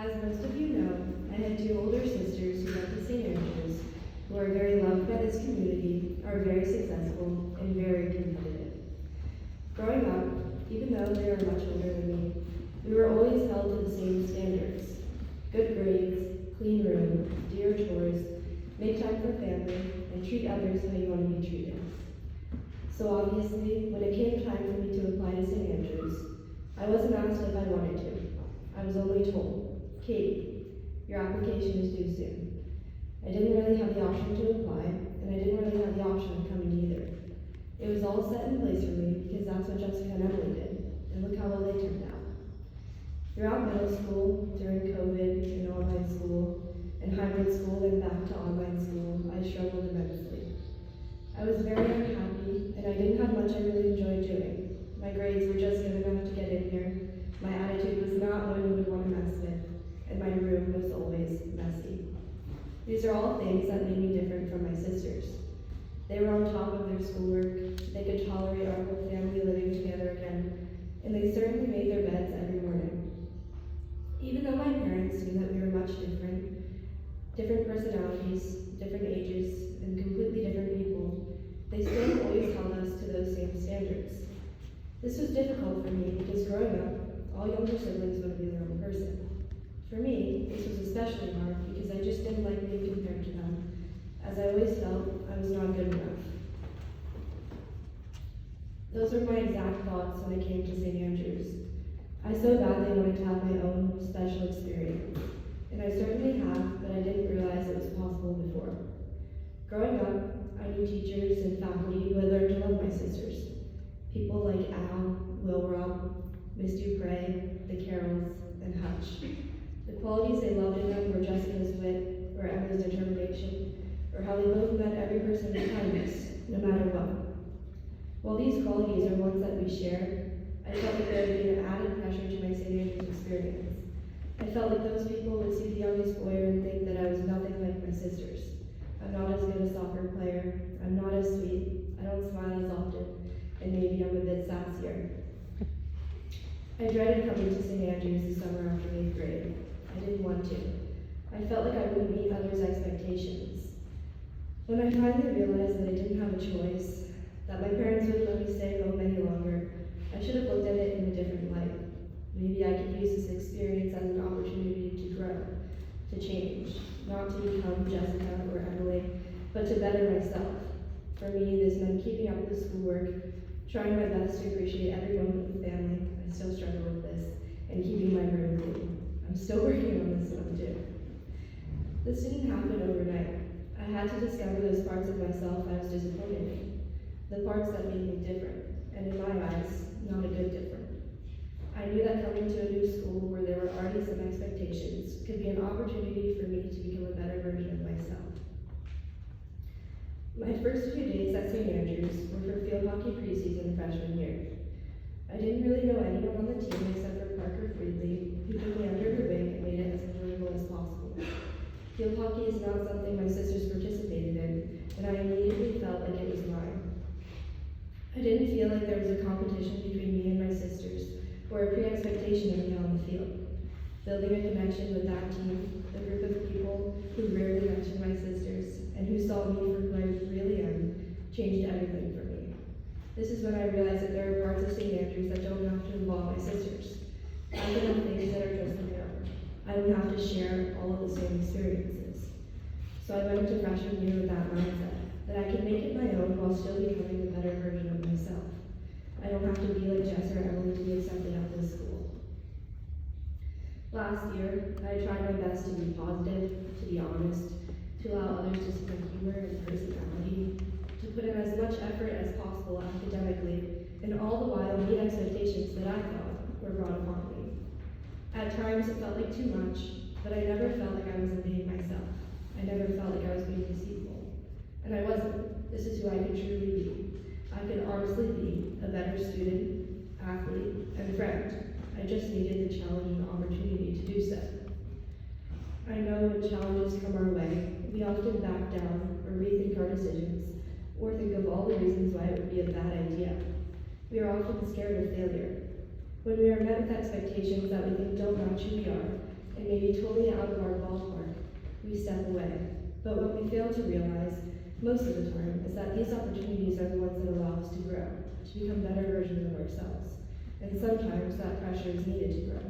As most of you know, I have two older sisters who went to St. Andrews, who are very loved by this community, are very successful, and very competitive. Growing up, even though they are much older than me, we were always held to the same standards. Good grades, clean room, do your chores, make time for family, and treat others how you want to be treated. So obviously, when it came time for me to apply to St. Andrews, I wasn't asked if I wanted to. I was only told, Katie, your application is due soon. I didn't really have the option to apply, and I didn't really have the option of coming either. It was all set in place for me because that's what Jessica and Emily did, and look how well they turned out. Throughout middle school, during COVID and online school, and hybrid school and back to online school, I struggled immensely. I was very unhappy, and I didn't have much I really enjoyed doing. My grades were just good enough to get in here, my attitude was not what I would want to mess with, and my room was always messy. These are all things that made me different from my sisters. They were on top of their schoolwork, they could tolerate our whole family living together again, and they certainly made their beds every morning. Even though my parents knew that we were much different personalities, different ages, and completely different people, they still always held us to those same standards. This was difficult for me because growing up, all younger siblings want to be their own person. For me, this was especially hard because I just didn't like being compared to them, as I always felt I was not good enough. Those were my exact thoughts when I came to St. Andrews. I so badly wanted to have my own special experience, and I certainly have, but I didn't realize it was possible before. Growing up, I knew teachers and faculty who had learned to love my sisters. People like Al, Will Rob, Miss Dupre, the Carrolls, and Hutch. The qualities they loved in them were Jessica's wit, or Emily's determination, or how they both met every person with kindness, no matter what. While these qualities are ones that we share, I felt like there would be an added pressure to my St. Andrews experience. I felt like those people would see the youngest boy and think that I was nothing like my sisters. I'm not as good a soccer player, I'm not as sweet, I don't smile as often, and maybe I'm a bit sassier. I dreaded coming to St. Andrews the summer after 8th grade. I didn't want to. I felt like I wouldn't meet others' expectations. When I finally realized that I didn't have a choice, that my parents wouldn't let me stay home any longer, I should have looked at it in a different light. Maybe I could use this experience as an opportunity to grow, to change, not to become Jessica or Emily, but to better myself. For me, this meant keeping up with the schoolwork, trying my best to appreciate every moment with family, I still struggle with this, and keeping my room clean. I'm still working on this one too. This didn't happen overnight. I had to discover those parts of myself I was disappointed in, the parts that made me different, and in my eyes, not a good different. I knew that coming to a new school where there were already some expectations could be an opportunity for me to become a better version of myself. My first few days at St. Andrews were for field hockey preseason freshman year. I didn't really know anyone on the team except for Parker Friedley, who took me under her wing and made it as enjoyable as possible. Field hockey is not something my sisters participated in, and I immediately felt like it was mine. I didn't feel like there was a competition between me and my sisters, or a pre-expectation of me on the field. Building a connection with that team, a group of people who rarely mentioned my sisters, and who saw me for who I really am, changed everything for me. This is when I realized that there are parts of St. Andrews that don't have to involve my sisters. I can have things that are just my own. I don't have to share all of the same experiences. So I went into freshman year with that mindset, that I can make it my own while still becoming a better version of myself. I don't have to be like Jess or Emily to be accepted at this school. Last year, I tried my best to be positive, to be honest, to allow others to see my humor and personality, to put in as much effort as possible academically, and all the while meet expectations that I thought were brought upon me. At times it felt like too much, but I never felt like I wasn't being myself. I never felt like I was being deceitful. And I wasn't. This is who I could truly be. I could honestly be a better student, athlete, and friend. I just needed the challenge and opportunity to do so. I know when challenges come our way, we often back down or rethink our decisions, or think of all the reasons why it would be a bad idea. We are often scared of failure. When we are met with expectations that we think don't match who we are, and maybe we step away. But what we fail to realize, most of the time, is that these opportunities are the ones that allow us to grow, to become better versions of ourselves. And sometimes that pressure is needed to grow.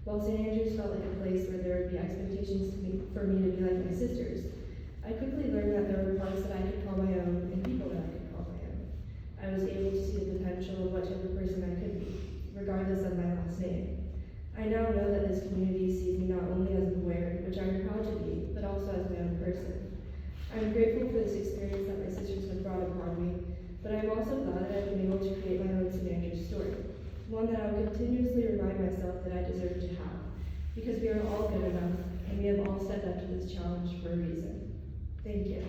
While St. Andrews felt like a place where there would be expectations for me to be like my sisters, I quickly learned that there were parts that I could call my own and people that I could call my own. I was able to see the potential of what type of person I could be, regardless of my last name. I now know that this community sees me not only as a Beware, which I am proud to be, but also as my own person. I am grateful for this experience that my sisters have brought upon me, but I am also glad that I've been able to create my own St. Andrews story, one that I will continuously remind myself that I deserve to have, because we are all good enough, and we have all stepped up to this challenge for a reason. Thank you.